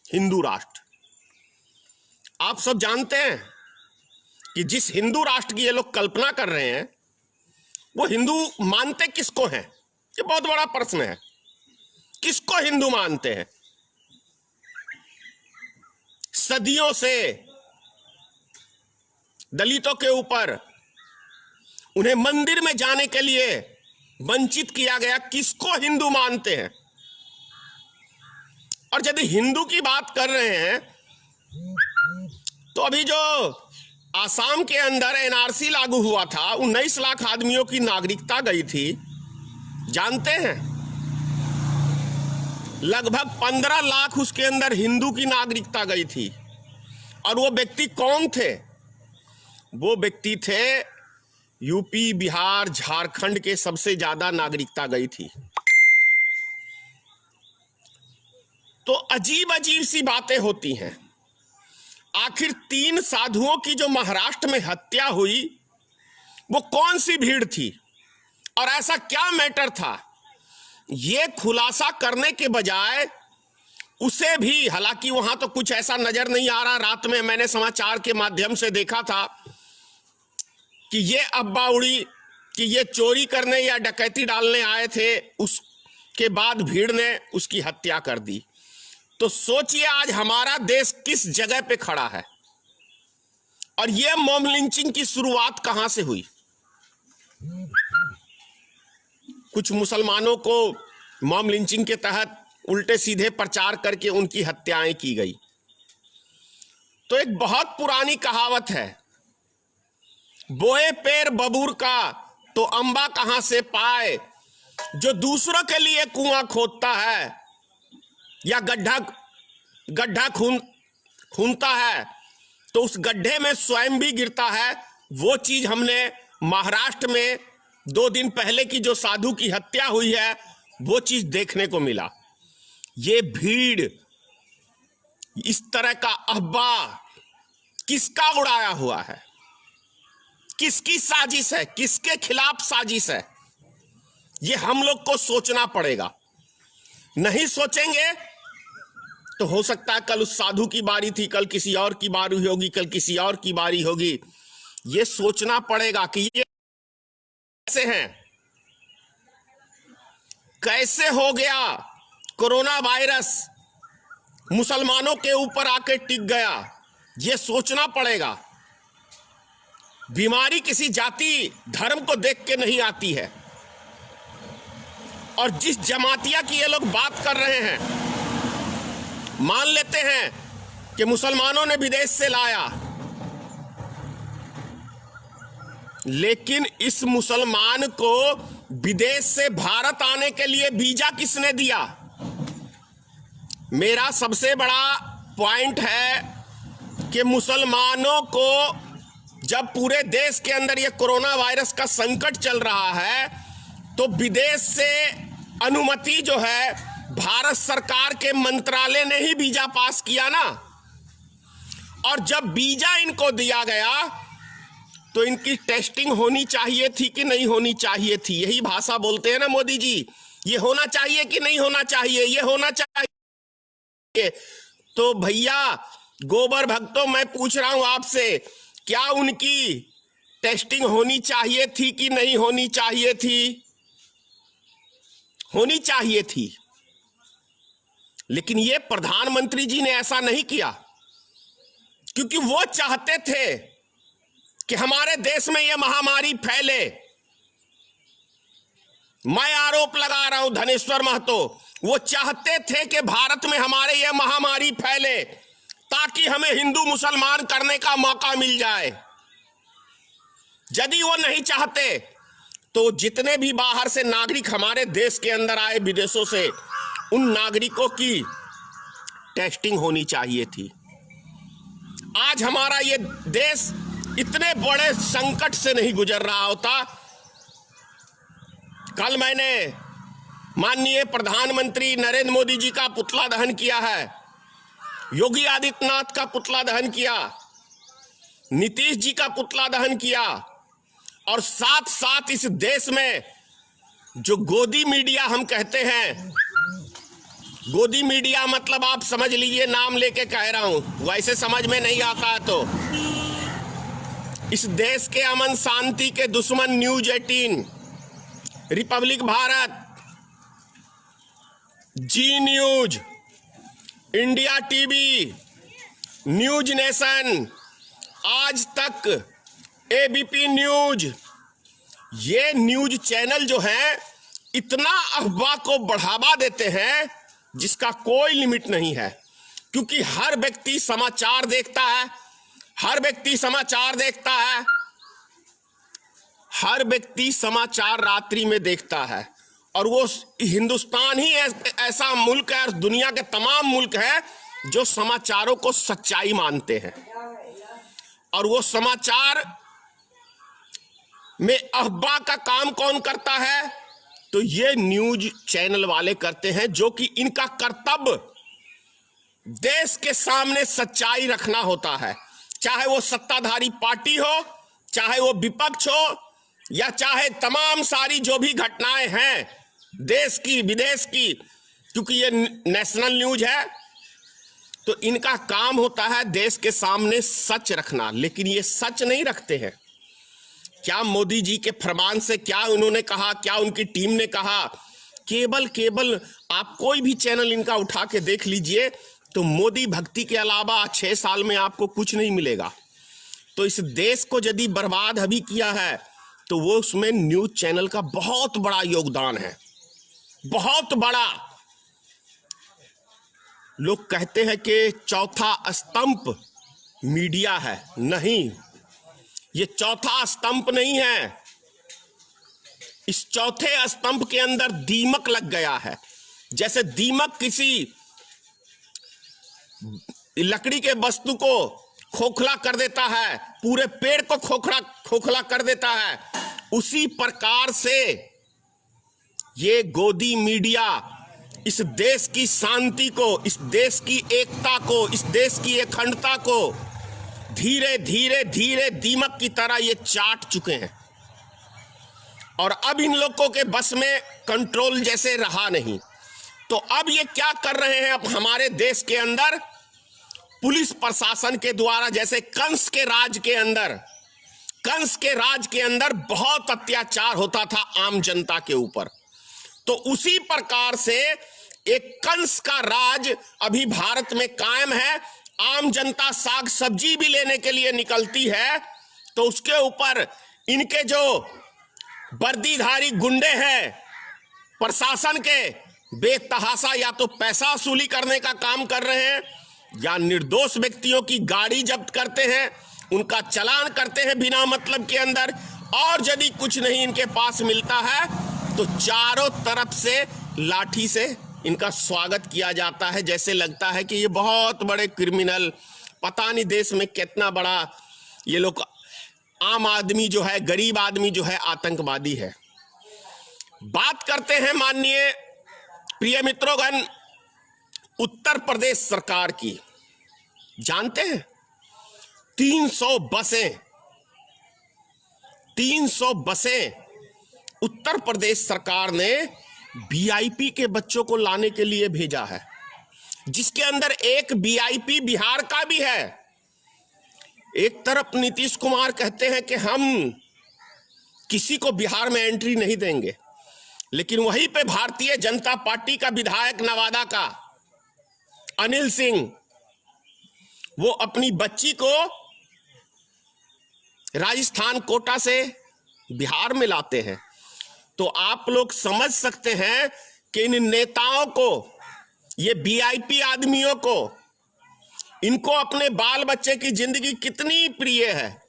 हिंदू राष्ट्र। आप सब जानते हैं कि जिस हिंदू राष्ट्र की ये लोग कल्पना कर रहे हैं वो हिंदू मानते किसको हैं? ये बहुत बड़ा प्रश्न है। किसको हिंदू मानते हैं? सदियों से दलितों के ऊपर उन्हें मंदिर में जाने के लिए वंचित किया गया। किसको हिंदू मानते हैं? और यदि हिंदू की बात कर रहे हैं तो अभी जो आसाम के अंदर एनआरसी लागू हुआ था, 19 लाख आदमियों की नागरिकता गई थी। जानते हैं लगभग 15 लाख उसके अंदर हिंदू की नागरिकता गई थी। और वो व्यक्ति कौन थे? वो व्यक्ति थे यूपी, बिहार, झारखंड के सबसे ज्यादा नागरिकता गई थी। तो अजीब अजीब सी बातें होती हैं। आखिर 3 साधुओं की जो महाराष्ट्र में हत्या हुई वो कौन सी भीड़ थी और ऐसा क्या मैटर था? ये खुलासा करने के बजाय उसे भी, हालांकि वहां तो कुछ ऐसा नजर नहीं आ रहा, रात में मैंने समाचार के माध्यम से देखा था कि ये अब्बा उड़ी कि ये चोरी करने या डकैती डालने आए थे, उसके बाद भीड़ ने उसकी हत्या कर दी। तो सोचिए आज हमारा देश किस जगह पे खड़ा है। और यह मॉब लिंचिंग की शुरुआत कहां से हुई? कुछ मुसलमानों को मॉब लिंचिंग के तहत उल्टे सीधे प्रचार करके उनकी हत्याएं की गई। तो एक बहुत पुरानी कहावत है, बोए पेड़ बबूर का तो अंबा कहां से पाए। जो दूसरों के लिए कुआं खोदता है या गड्ढा खूनता है तो उस गड्ढे में स्वयं भी गिरता है। वो चीज हमने महाराष्ट्र में 2 दिन पहले की जो साधु की हत्या हुई है वो चीज देखने को मिला। ये भीड़, इस तरह का अफवाह किसका उड़ाया हुआ है? किसकी साजिश है? किसके खिलाफ साजिश है? ये हम लोग को सोचना पड़ेगा। नहीं सोचेंगे तो हो सकता है कल उस साधु की बारी थी, कल किसी और की बारी होगी, कल किसी और की बारी होगी। ये सोचना पड़ेगा कि ये कैसे हैं, कैसे हो गया कोरोना वायरस मुसलमानों के ऊपर आके टिक गया। ये सोचना पड़ेगा। बीमारी किसी जाति धर्म को देख के नहीं आती है। और जिस जमातिया की ये लोग बात कर रहे हैं, मान लेते हैं कि मुसलमानों ने विदेश से लाया, लेकिन इस मुसलमान को विदेश से भारत आने के लिए वीजा किसने दिया? मेरा सबसे बड़ा पॉइंट है कि मुसलमानों को जब पूरे देश के अंदर ये कोरोना वायरस का संकट चल रहा है तो विदेश से अनुमति जो है भारत सरकार के मंत्रालय ने ही वीजा पास किया ना। और जब वीजा इनको दिया गया तो इनकी टेस्टिंग होनी चाहिए थी कि नहीं होनी चाहिए थी? यही भाषा बोलते हैं ना मोदी जी, ये होना चाहिए कि नहीं होना चाहिए? ये होना चाहिए। तो भैया गोबर भक्तों, मैं पूछ रहा हूं आपसे, क्या उनकी टेस्टिंग होनी चाहिए थी कि नहीं होनी चाहिए थी? होनी चाहिए थी। लेकिन ये प्रधानमंत्री जी ने ऐसा नहीं किया, क्योंकि वो चाहते थे कि हमारे देश में यह महामारी फैले। मैं आरोप लगा रहा हूं धनेश्वर महतो, वो चाहते थे कि भारत में हमारे यह महामारी फैले ताकि हमें हिंदू मुसलमान करने का मौका मिल जाए। यदि वो नहीं चाहते तो जितने भी बाहर से नागरिक हमारे देश के अंदर आए विदेशों से, उन नागरिकों की टेस्टिंग होनी चाहिए थी। आज हमारा ये देश इतने बड़े संकट से नहीं गुजर रहा होता। कल मैंने माननीय प्रधानमंत्री नरेंद्र मोदी जी का पुतला दहन किया है, योगी आदित्यनाथ का पुतला दहन किया, नीतीश जी का पुतला दहन किया, और साथ साथ इस देश में जो गोदी मीडिया हम कहते हैं गोदी मीडिया मतलब आप समझ लीजिए, नाम लेके कह रहा हूं, वैसे समझ में नहीं आता तो इस देश के अमन शांति के दुश्मन News 18, Republic Bharat, Zee News, India TV, News Nation, Aaj Tak, ABP News, ये न्यूज चैनल जो है इतना अफवाह को बढ़ावा देते हैं जिसका कोई लिमिट नहीं है। क्योंकि हर व्यक्ति समाचार देखता है, हर व्यक्ति समाचार देखता है, हर व्यक्ति समाचार रात्रि में देखता है। और वो हिंदुस्तान ही ऐसा मुल्क है, दुनिया के तमाम मुल्क है जो समाचारों को सच्चाई मानते हैं। और वो समाचार में अफवाह का काम कौन करता है? तो ये न्यूज चैनल वाले करते हैं, जो कि इनका कर्तव्य देश के सामने सच्चाई रखना होता है। चाहे वो सत्ताधारी पार्टी हो, चाहे वो विपक्ष हो, या चाहे तमाम सारी जो भी घटनाएं हैं देश की विदेश की, क्योंकि ये नेशनल न्यूज है तो इनका काम होता है देश के सामने सच रखना। लेकिन ये सच नहीं रखते हैं। क्या मोदी जी के फरमान से क्या उन्होंने कहा, क्या उनकी टीम ने कहा? केवल आप कोई भी चैनल इनका उठा के देख लीजिए तो मोदी भक्ति के अलावा 6 साल में आपको कुछ नहीं मिलेगा। तो इस देश को यदि बर्बाद अभी किया है तो वो उसमें न्यूज चैनल का बहुत बड़ा योगदान है, बहुत बड़ा। लोग कहते हैं कि चौथा स्तंभ मीडिया है। नहीं, ये चौथा स्तंभ नहीं है। इस चौथे स्तंभ के अंदर दीमक लग गया है। जैसे दीमक किसी लकड़ी के वस्तु को खोखला कर देता है, पूरे पेड़ को खोखला कर देता है, उसी प्रकार से ये गोदी मीडिया इस देश की शांति को, इस देश की एकता को, इस देश की अखंडता को धीरे धीरे दीमक की तरह ये चाट चुके हैं। और अब इन लोगों के बस में कंट्रोल जैसे रहा नहीं। तो अब ये क्या कर रहे हैं? अब हमारे देश के अंदर पुलिस प्रशासन के द्वारा, जैसे कंस के राज के अंदर बहुत अत्याचार होता था आम जनता के ऊपर, तो उसी प्रकार से एक कंस का राज अभी भारत में कायम है। आम जनता साग सब्जी भी लेने के लिए निकलती है तो उसके ऊपर इनके जो वर्दीधारी गुंडे हैं प्रशासन के, बेतहाशा या तो पैसा वसूली करने का काम कर रहे हैं या निर्दोष व्यक्तियों की गाड़ी जब्त करते हैं, उनका चालान करते हैं बिना मतलब के अंदर। और यदि कुछ नहीं इनके पास मिलता है तो चारों तरफ से लाठी से इनका स्वागत किया जाता है, जैसे लगता है कि ये बहुत बड़े क्रिमिनल, पता नहीं देश में कितना बड़ा ये लोग, आम आदमी जो है, गरीब आदमी जो है आतंकवादी है। बात करते हैं माननीय प्रिय मित्रोगण उत्तर प्रदेश सरकार की। जानते हैं 300 बसें उत्तर प्रदेश सरकार ने वीआईपी के बच्चों को लाने के लिए भेजा है, जिसके अंदर एक वीआईपी बिहार का भी है। एक तरफ नीतीश कुमार कहते हैं कि हम किसी को बिहार में एंट्री नहीं देंगे, लेकिन वहीं पे भारतीय जनता पार्टी का विधायक नवादा का अनिल सिंह, वो अपनी बच्ची को राजस्थान कोटा से बिहार में लाते हैं। तो आप लोग समझ सकते हैं कि इन नेताओं को, ये वीआईपी आदमियों को, इनको अपने बाल बच्चे की जिंदगी कितनी प्रिय है।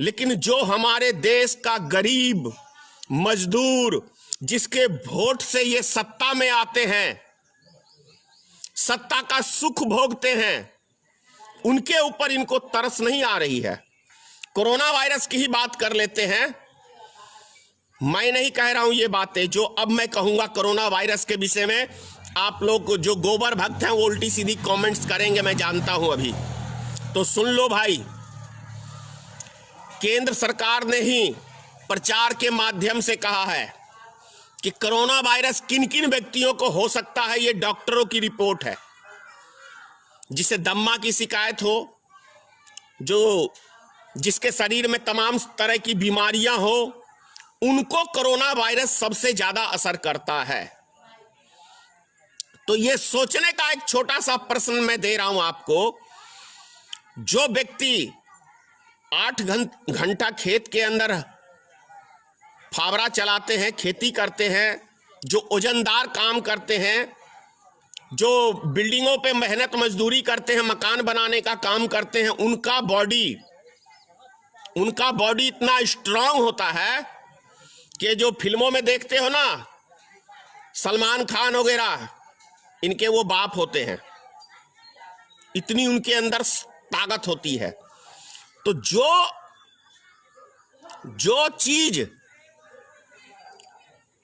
लेकिन जो हमारे देश का गरीब मजदूर, जिसके वोट से ये सत्ता में आते हैं, सत्ता का सुख भोगते हैं, उनके ऊपर इनको तरस नहीं आ रही है। कोरोना वायरस की ही बात कर लेते हैं। मैं नहीं कह रहा हूं ये बातें जो अब मैं कहूंगा कोरोना वायरस के विषय में। आप लोग जो गोबर भक्त हैं वो उल्टी सीधी कमेंट्स करेंगे, मैं जानता हूं अभी। तो सुन लो भाई, केंद्र सरकार ने ही प्रचार के माध्यम से कहा है कि कोरोना वायरस किन किन व्यक्तियों को हो सकता है। ये डॉक्टरों की रिपोर्ट है। जिसे दम्मा की शिकायत हो, जिसके शरीर में तमाम तरह की बीमारियां हो, उनको कोरोना वायरस सबसे ज्यादा असर करता है। तो ये सोचने का एक छोटा सा प्रश्न मैं दे रहा हूं आपको। जो व्यक्ति 8 घंटा खेत के अंदर फावड़ा चलाते हैं, खेती करते हैं, जो वजनदार काम करते हैं, जो बिल्डिंगों पे मेहनत मजदूरी करते हैं, मकान बनाने का काम करते हैं, उनका बॉडी इतना स्ट्रांग होता है कि जो फिल्मों में देखते हो ना, सलमान खान वगैरह, इनके वो बाप होते हैं। इतनी उनके अंदर ताकत होती है। तो जो चीज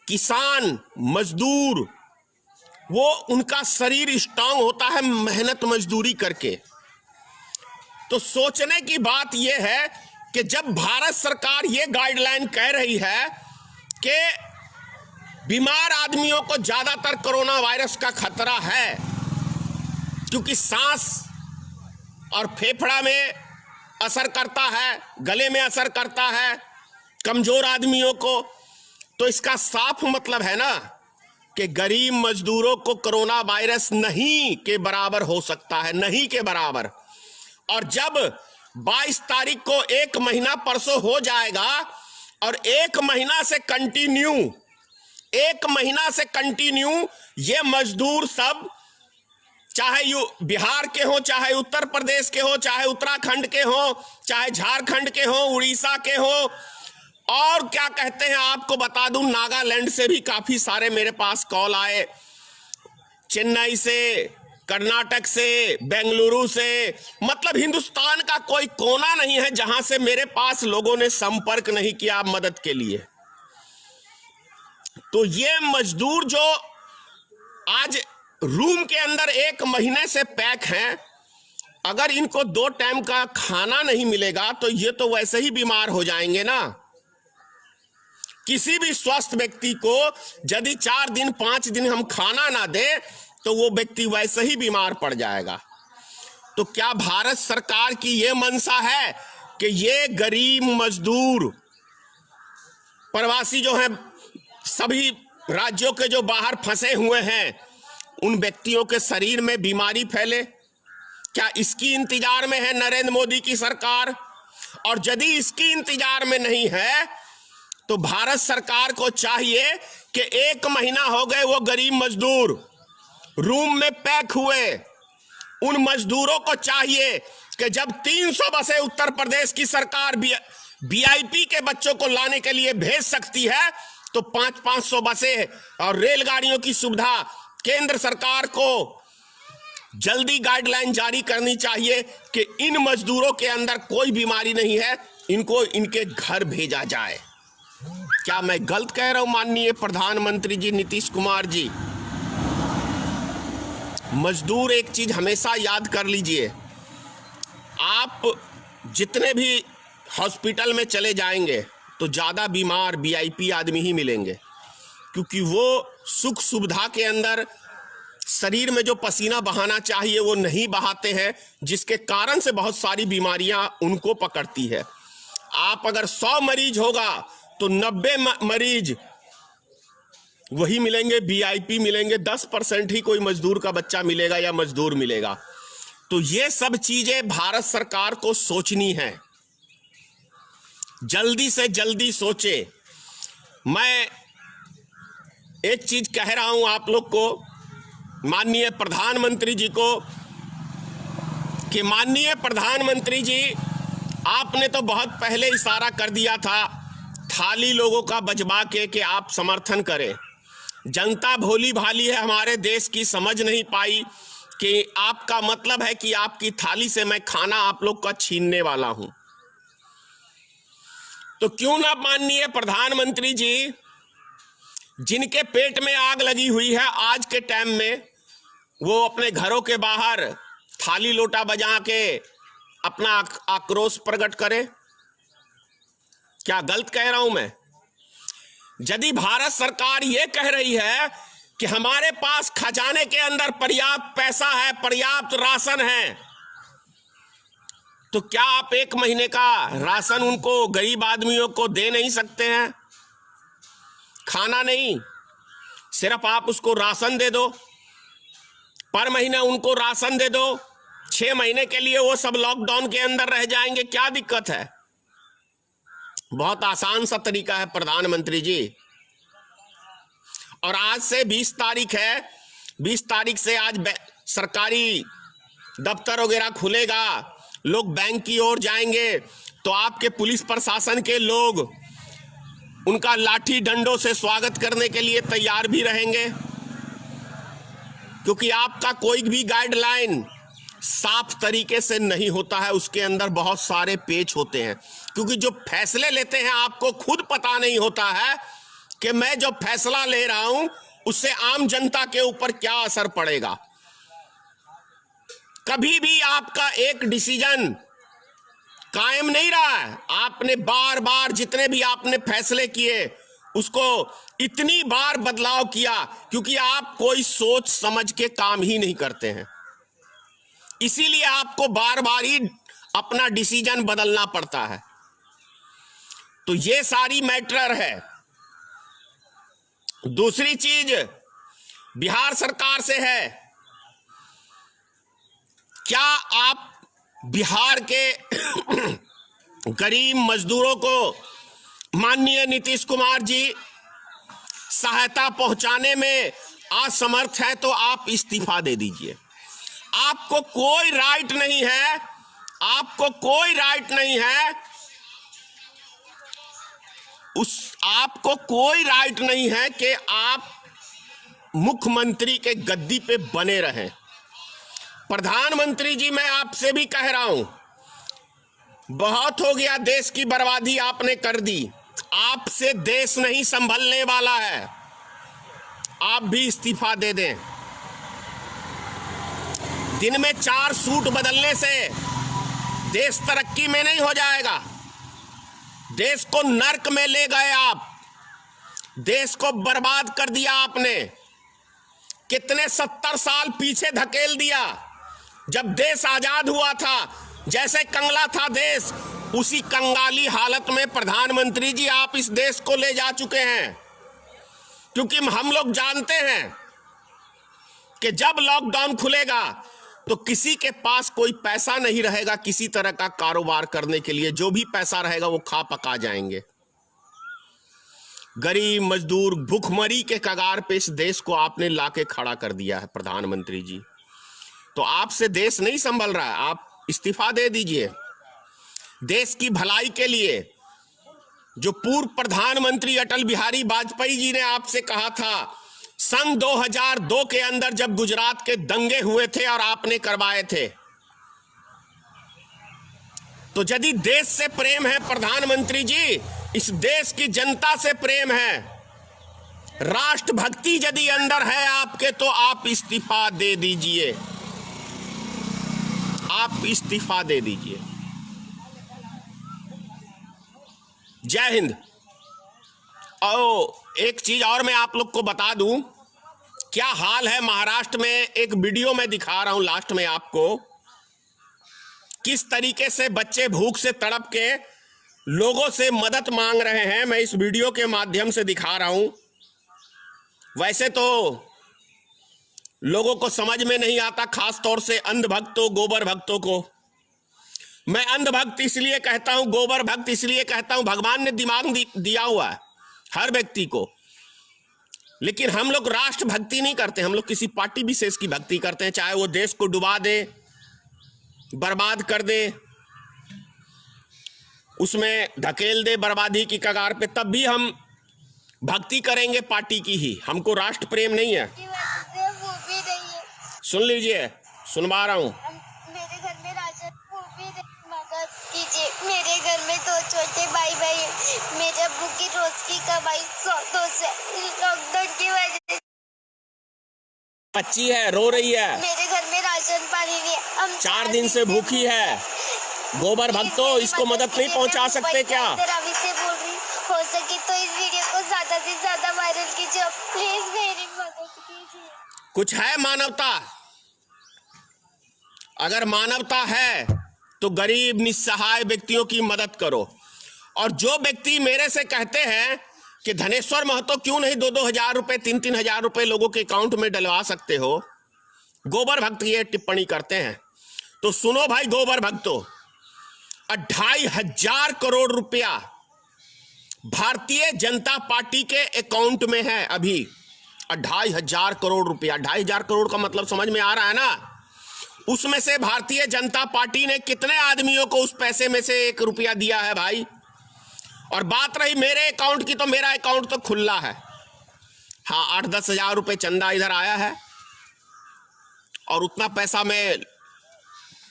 किसान, मजदूर, वो उनका शरीर स्ट्रांग होता है मेहनत मजदूरी करके। तो सोचने की बात यह है कि जब भारत सरकार ये गाइडलाइन कह रही है कि बीमार आदमियों को ज्यादातर कोरोना वायरस का खतरा है, क्योंकि सांस और फेफड़ा में असर करता है, गले में असर करता है कमजोर आदमियों को, तो इसका साफ मतलब है ना कि गरीब मजदूरों को कोरोना वायरस नहीं के बराबर हो सकता है, नहीं के बराबर। और जब 22 तारीख को 1 महीना परसों हो जाएगा और 1 महीना से कंटिन्यू ये मजदूर सब, चाहे बिहार के हो, चाहे उत्तर प्रदेश के हो, चाहे उत्तराखंड के हो, चाहे झारखंड के हो, उड़ीसा के हो, और क्या कहते हैं आपको बता दूं, नागालैंड से भी काफी सारे मेरे पास कॉल आए, चेन्नई से, कर्नाटक से, बेंगलुरु से, मतलब हिंदुस्तान का कोई कोना नहीं है जहां से मेरे पास लोगों ने संपर्क नहीं किया मदद के लिए। तो ये मजदूर जो आज रूम के अंदर 1 महीने से पैक हैं, अगर इनको 2 टाइम का खाना नहीं मिलेगा तो ये तो वैसे ही बीमार हो जाएंगे ना। किसी भी स्वस्थ व्यक्ति को यदि 4 दिन 5 दिन हम खाना ना दे तो वो व्यक्ति वैसे ही बीमार पड़ जाएगा। तो क्या भारत सरकार की ये मंशा है कि ये गरीब मजदूर, प्रवासी जो हैं, सभी राज्यों के जो बाहर फंसे हुए हैं, उन व्यक्तियों के शरीर में बीमारी फैले? क्या इसकी इंतजार में है नरेंद्र मोदी की सरकार? और यदि इसकी इंतजार में नहीं है तो भारत सरकार को चाहिए कि 1 महीना हो गए वो गरीब मजदूर रूम में पैक हुए, उन मजदूरों को चाहिए कि जब 300 बसें उत्तर प्रदेश की सरकार वीआईपी के बच्चों को लाने के लिए भेज सकती है, तो 500 बसें और रेलगाड़ियों की सुविधा केंद्र सरकार को जल्दी गाइडलाइन जारी करनी चाहिए कि इन मजदूरों के अंदर कोई बीमारी नहीं है, इनको इनके घर भेजा जाए। क्या मैं गलत कह रहा हूं माननीय प्रधानमंत्री जी नीतीश कुमार जी? मजदूर, एक चीज हमेशा याद कर लीजिए, आप जितने भी हॉस्पिटल में चले जाएंगे तो ज्यादा बीमार वीआईपी आदमी ही मिलेंगे, क्योंकि वो सुख सुविधा के अंदर शरीर में जो पसीना बहाना चाहिए वो नहीं बहाते हैं, जिसके कारण से बहुत सारी बीमारियां उनको पकड़ती है। आप अगर 100 मरीज होगा तो 90 मरीज वही मिलेंगे, वीआईपी मिलेंगे, 10% ही कोई मजदूर का बच्चा मिलेगा या मजदूर मिलेगा। तो ये सब चीजें भारत सरकार को सोचनी है, जल्दी से जल्दी सोचे। मैं एक चीज कह रहा हूं आप लोग को, माननीय प्रधानमंत्री जी को, कि माननीय प्रधानमंत्री जी, आपने तो बहुत पहले इशारा कर दिया था थाली लोगों का बचवा के आप समर्थन करें। जनता भोली भाली है हमारे देश की, समझ नहीं पाई कि आपका मतलब है कि आपकी थाली से मैं खाना आप लोग का छीनने वाला हूं। तो क्यों ना माननीय प्रधानमंत्री जी, जिनके पेट में आग लगी हुई है आज के टाइम में, वो अपने घरों के बाहर थाली लोटा बजा के अपना आक्रोश प्रकट करें? क्या गलत कह रहा हूं मैं? यदि भारत सरकार यह कह रही है कि हमारे पास खजाने के अंदर पर्याप्त पैसा है, पर्याप्त राशन है, तो क्या आप 1 महीने का राशन उनको, गरीब आदमियों को दे नहीं सकते हैं? खाना नहीं, सिर्फ आप उसको राशन दे दो, पर महीना उनको राशन दे दो, 6 महीने के लिए वो सब लॉकडाउन के अंदर रह जाएंगे, क्या दिक्कत है? बहुत आसान सा तरीका है प्रधानमंत्री जी। और आज से 20 तारीख है, 20 तारीख से आज सरकारी दफ्तर वगैरह खुलेगा, लोग बैंक की ओर जाएंगे, तो आपके पुलिस प्रशासन के लोग उनका लाठी डंडों से स्वागत करने के लिए तैयार भी रहेंगे, क्योंकि आपका कोई भी गाइडलाइन साफ तरीके से नहीं होता है, उसके अंदर बहुत सारे पेच होते हैं। क्योंकि जो फैसले लेते हैं आपको खुद पता नहीं होता है कि मैं जो फैसला ले रहा हूं उससे आम जनता के ऊपर क्या असर पड़ेगा। कभी भी आपका एक डिसीजन कायम नहीं रहा है। आपने बार बार जितने भी आपने फैसले किए उसको इतनी बार बदलाव किया, क्योंकि आप कोई सोच समझ के काम ही नहीं करते हैं, इसीलिए आपको बार बार ही अपना डिसीजन बदलना पड़ता है। तो ये सारी मैटर है। दूसरी चीज बिहार सरकार से है, क्या आप बिहार के गरीब मजदूरों को माननीय नीतीश कुमार जी सहायता पहुंचाने में असमर्थ है तो आप इस्तीफा दे दीजिए। आपको कोई राइट नहीं है, आपको कोई राइट नहीं है, आपको कोई राइट नहीं है कि आप मुख्यमंत्री के गद्दी पे बने रहें। प्रधानमंत्री जी, मैं आपसे भी कह रहा हूं, बहुत हो गया, देश की बर्बादी आपने कर दी, आपसे देश नहीं संभलने वाला है, आप भी इस्तीफा दे दें। दिन में 4 सूट बदलने से देश तरक्की में नहीं हो जाएगा। देश को नर्क में ले गए आप, देश को बर्बाद कर दिया आपने। कितने 70 साल पीछे धकेल दिया। जब देश आजाद हुआ था, जैसे कंगला था देश, उसी कंगाली हालत में प्रधानमंत्री जी आप इस देश को ले जा चुके हैं। क्योंकि हम लोग जानते हैं कि जब लॉकडाउन खुलेगा तो किसी के पास कोई पैसा नहीं रहेगा किसी तरह का कारोबार करने के लिए। जो भी पैसा रहेगा वो खा पका जाएंगे। गरीब मजदूर भूखमरी के कगार पे इस देश को आपने लाके खड़ा कर दिया है प्रधानमंत्री जी। तो आपसे देश नहीं संभल रहा है, आप इस्तीफा दे दीजिए। देश की भलाई के लिए जो पूर्व प्रधानमंत्री अटल बिहारी वाजपेयी जी ने आपसे कहा था, सन 2002 के अंदर जब गुजरात के दंगे हुए थे और आपने करवाए थे, तो यदि देश से प्रेम है प्रधानमंत्री जी, इस देश की जनता से प्रेम है, राष्ट्रभक्ति यदि अंदर है आपके, तो आप इस्तीफा दे दीजिए, आप इस्तीफा दे दीजिए। जय हिंद। और एक चीज और मैं आप लोग को बता दूं, क्या हाल है महाराष्ट्र में। एक वीडियो में दिखा रहा हूं लास्ट में आपको, किस तरीके से बच्चे भूख से तड़प के लोगों से मदद मांग रहे हैं। मैं इस वीडियो के माध्यम से दिखा रहा हूं। वैसे तो लोगों को समझ में नहीं आता, खास तौर से अंधभक्तों, गोबर भक्तों को। मैं अंधभक्त इसलिए कहता हूं, गोबर भक्त इसलिए कहता हूं, भगवान ने दिमाग दिया हुआ है हर व्यक्ति को, लेकिन हम लोग राष्ट्र भक्ति नहीं करते, हम लोग किसी पार्टी विशेष की भक्ति करते हैं, चाहे वो देश को डुबा दे, बर्बाद कर दे, उसमें धकेल दे बर्बादी की कगार पे, तब भी हम भक्ति करेंगे पार्टी की ही। हमको राष्ट्र प्रेम नहीं है। सुन लीजिए, सुनवा रहा हूं। मेरे घर में राशन मदद कीजिए। मेरे घर में 2 छोटे भाई है। मेरे अब्बू की रोज की कमाई 100 से लॉकडाउन की वजह से बच्ची है, रो रही है। मेरे घर में राशन पानी नहीं है, हम 4 दिन से भूखी है। गोबर भक्तों, इसको मदद नहीं पहुंचा सकते क्या? रवि से बोल रही, हो सके तो इस वीडियो को ज्यादा से ज्यादा वायरल कीजिए, प्लीज मेरी मदद कीजिए। कुछ है मानवता? अगर मानवता है तो गरीब निस्सहाय व्यक्तियों की मदद करो। और जो व्यक्ति मेरे से कहते हैं कि धनेश्वर महतो क्यों नहीं 2-2 हजार रुपए 3-3 हजार रुपए लोगों के अकाउंट में डलवा सकते हो, गोबर भक्त ये टिप्पणी करते हैं, तो सुनो भाई गोबर भक्तों, 2,500 करोड़ रुपया भारतीय जनता पार्टी के अकाउंट में है अभी। 2,500 करोड़ रुपया, 2,500 करोड़ का मतलब समझ में आ रहा है ना? उसमें से भारतीय जनता पार्टी ने कितने आदमियों को उस पैसे में से 1 रुपया दिया है भाई? और बात रही मेरे अकाउंट की, तो मेरा अकाउंट तो खुला है। हाँ, 8-10 हजार रुपए चंदा इधर आया है, और उतना पैसा मैं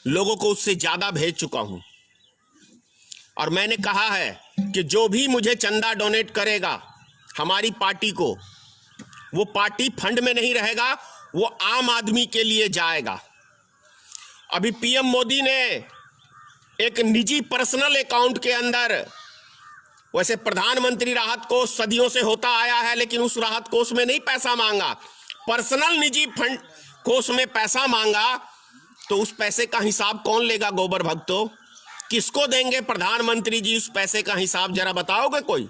लोगों को उससे ज्यादा भेज चुका हूं। और मैंने कहा है कि जो भी मुझे चंदा डोनेट करेगा हमारी पार्टी को, वो पार्टी फंड में नहीं रहेगा, वो आम आदमी के लिए जाएगा। अभी पीएम मोदी ने एक निजी पर्सनल अकाउंट के अंदर, वैसे प्रधानमंत्री राहत कोष सदियों से होता आया है, लेकिन उस राहत कोष में नहीं पैसा मांगा, पर्सनल निजी फंड कोष में पैसा मांगा। तो उस पैसे का हिसाब कौन लेगा गोबर भक्तों? किसको देंगे प्रधानमंत्री जी उस पैसे का हिसाब, जरा बताओगे कोई?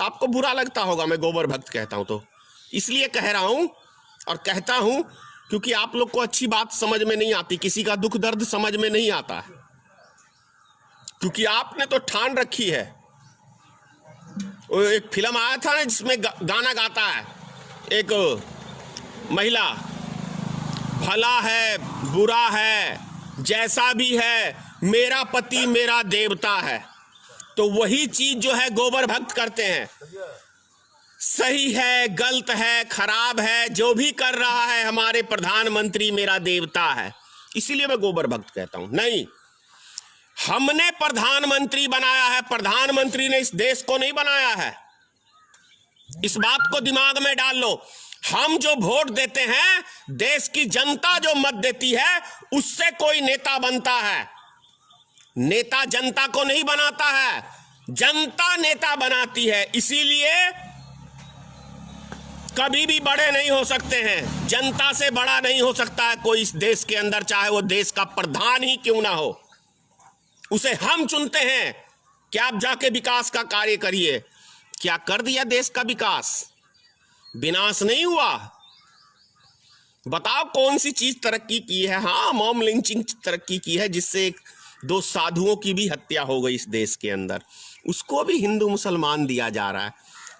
आपको बुरा लगता होगा मैं गोबर भक्त कहता हूं, तो इसलिए कह रहा हूं और कहता हूं क्योंकि आप लोग को अच्छी बात समझ में नहीं आती, किसी का दुख दर्द समझ में नहीं आता है, क्योंकि आपने तो ठान रखी है। वो एक फिल्म आया था ना जिसमें गाना गाता है एक महिला, भला है बुरा है जैसा भी है मेरा पति मेरा देवता है। तो वही चीज जो है गोबर भक्त करते हैं। सही है गलत है खराब है, जो भी कर रहा है हमारे प्रधानमंत्री मेरा देवता है। इसीलिए मैं गोबर भक्त कहता हूं। नहीं, हमने प्रधानमंत्री बनाया है, प्रधानमंत्री ने इस देश को नहीं बनाया है। इस बात को दिमाग में डाल लो। हम जो वोट देते हैं, देश की जनता जो मत देती है, उससे कोई नेता बनता है। नेता जनता को नहीं बनाता है, जनता नेता बनाती है। इसीलिए कभी भी बड़े नहीं हो सकते हैं, जनता से बड़ा नहीं हो सकता है कोई इस देश के अंदर, चाहे वो देश का प्रधान ही क्यों ना हो। उसे हम चुनते हैं कि आप जाके विकास का कार्य करिए। क्या कर दिया देश का विकास? विनाश नहीं हुआ। बताओ कौन सी चीज तरक्की की है? हाँ, मॉब लिंचिंग तरक्की की है, जिससे 2 साधुओं की भी हत्या हो गई इस देश के अंदर। उसको भी हिंदू मुसलमान दिया जा रहा है।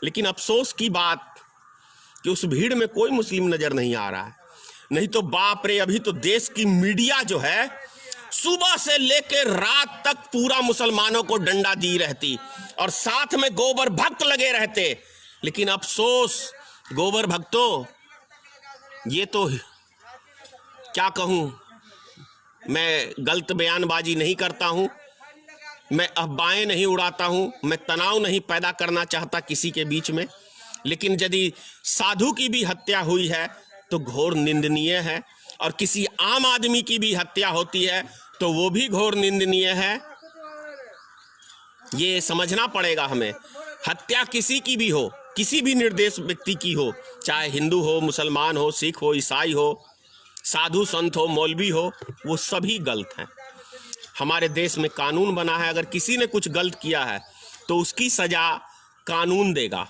लेकिन अफसोस की बात कि उस भीड़ में कोई मुस्लिम नजर नहीं आ रहा है। नहीं तो बाप रे, अभी तो देश की मीडिया जो है सुबह से लेकर रात तक पूरा मुसलमानों को डंडा दी रहती, और साथ में गोबर भक्त लगे रहते। लेकिन अफसोस गोबर भक्तों, ये तो क्या कहूं, मैं गलत बयानबाजी नहीं करता हूं, मैं अफवाहें नहीं उड़ाता हूं, मैं तनाव नहीं पैदा करना चाहता किसी के बीच में। लेकिन यदि साधु की भी हत्या हुई है तो घोर निंदनीय है, और किसी आम आदमी की भी हत्या होती है तो वो भी घोर निंदनीय है। ये समझना पड़ेगा हमें। हत्या किसी की भी हो, किसी भी निर्दोष व्यक्ति की हो, चाहे हिंदू हो, मुसलमान हो, सिख हो, ईसाई हो, साधु संत हो, मौलवी हो, वो सभी गलत हैं। हमारे देश में कानून बना है, अगर किसी ने कुछ गलत किया है तो उसकी सजा कानून देगा।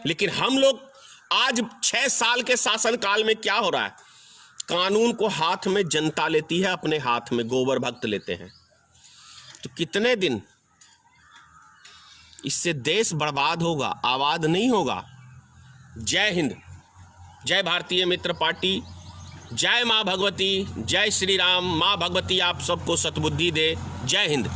लेकिन हम लोग आज 6 साल के शासनकाल में क्या हो रहा है? कानून को हाथ में जनता लेती है, अपने हाथ में गोबर भक्त लेते हैं। तो कितने दिन इससे देश बर्बाद होगा, आबाद नहीं होगा। जय हिंद, जय भारतीय मित्र पार्टी, जय माँ भगवती, जय श्री राम। माँ भगवती आप सबको सद्बुद्धि दे। जय हिंद।